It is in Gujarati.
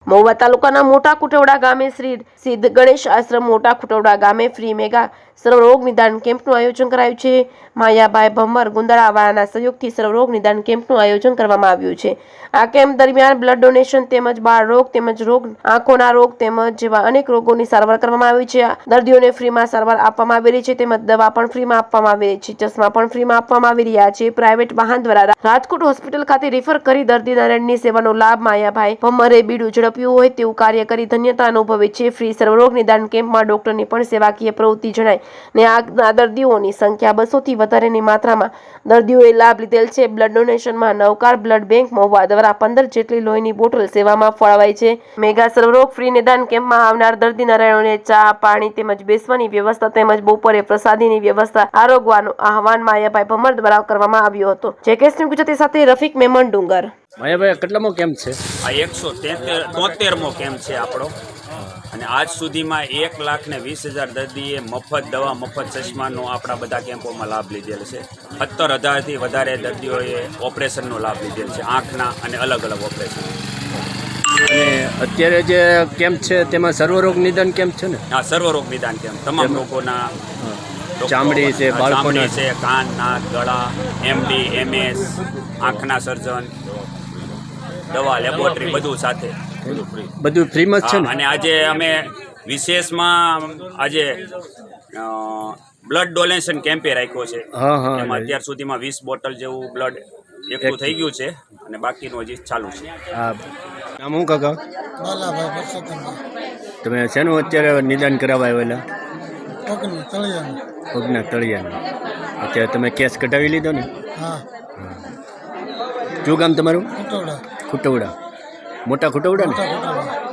મહુવા તાલુકાના મોટા કુટવડા ગામે શ્રી સિદ્ધ ગણેશ આશ્રમ મોટા કુટવડા ગામે ફ્રી મેગા સર્વરોગ નિદાન કેમ્પનું આયોજન કરાયું છે। માયાભાઈ ભમ્મર ગુંદરાવાળાના સહયોગથી સર્વરોગ નિદાન કેમ્પનું આયોજન કરવામાં આવ્યું છે। આ કેમ્પ દરમિયાન બ્લડ ડોનેશન તેમજ બાળ રોગ તેમજ આંખોના રોગ તેમજ જેવા અનેક રોગોની સારવાર કરવામાં આવી છે। દર્દીઓને ફ્રીમાં સારવાર આપવામાં આવી રહી છે તેમજ દવા પણ ફ્રીમાં આપવામાં આવી રહી છે। ચશ્મા પણ ફ્રીમાં આપવામાં આવી રહ્યા છે। પ્રાઇવેટ વાહન દ્વારા રાજકોટ હોસ્પિટલ ખાતે રેફર કરી દર્દી નારાયણની સેવાનો લાભ માયાભાઈ ભમ્મરે બીડું ઝડપ્યું હોય તેવું કાર્ય કરી ધન્યતા અનુભવે છે। ફ્રી સર્વરોગ નિદાન કેમ્પમાં ડોક્ટરની પણ સેવાકીય પ્રવૃત્તિ જણાય ને આ દર્દીઓની સંખ્યા 200 થી વધારેની માત્રામાં દર્દીઓએ લાભ લીધેલ છે। બ્લડ ડોનેશનમાં નવકાર બ્લડ બેંક મહુવા દ્વારા 15 જેટલી લોહીની બોટલ સેવામાં ફાળવાઈ છે। મેગા સર્વરોગ ફ્રી નિદાન કેમ્પમાં આવનાર દર્દી નારાયણોને ચા પાણી તેમજ બેસવાની વ્યવસ્થા તેમજ બપોરે પ્રસાદીની વ્યવસ્થા આરોગવાનું આહવાન માયાભાઈ ભમ્મર દ્વારા કરવામાં આવ્યો હતો। જેકેએસ ન્યૂઝ ગુજરાતી સાથે રફીક મેમન ડુંગર। માયાભાઈ કેટલામો કેમ્પ છે? આ 173મો કેમ્પ છે આપણો અને આજ સુધીમાં 1,20,000 દર્દીએ મફત દવા મફત ચશ્માનો આપણા બધા કેમ્પોમાં લાભ લીધેલ છે। 17,000થી વધારે દર્દીઓએ ઓપરેશનનો લાભ લીધેલ છે, આંખના અને અલગ અલગ ઓપરેશન। અને અત્યારે જે કેમ્પ છે તેમાં સર્વરોગ નિદાન કેમ્પ છે ને? હા, સર્વરોગ નિદાન કેમ્પ તમામ રોગોના ચામડી છે, બાળકોના છે, કાન નાક ગળા, MD MS, આંખના સર્જન, દવા લેબોરેટરી બધું સાથે બધું ફ્રીમાં જ છે ને? અને આજે અમે વિશેષમાં આજે બ્લડ ડોનેશન કેમ્પે રાખ્યો છે। એમાં અત્યાર સુધીમાં 20 બોટલ જેવું બ્લડ એકઠું થઈ ગયું છે અને બાકીનું હજી ચાલુ છે। હા, નામ શું કાકા? બાલાભાઈ પરસોત્તમભાઈ। તમે શેનું અત્યારે નિદાન કરાવવા આવેલા? પગના તળિયાનું। પગના તળિયાનું। અત્યારે તમે કેસ કઢાવી લીધો ને? હા। શું ગામ તમારું? કુટવડા। ખુટવડા, મોટા ખુટવડા ને? મોટા કુટવડા।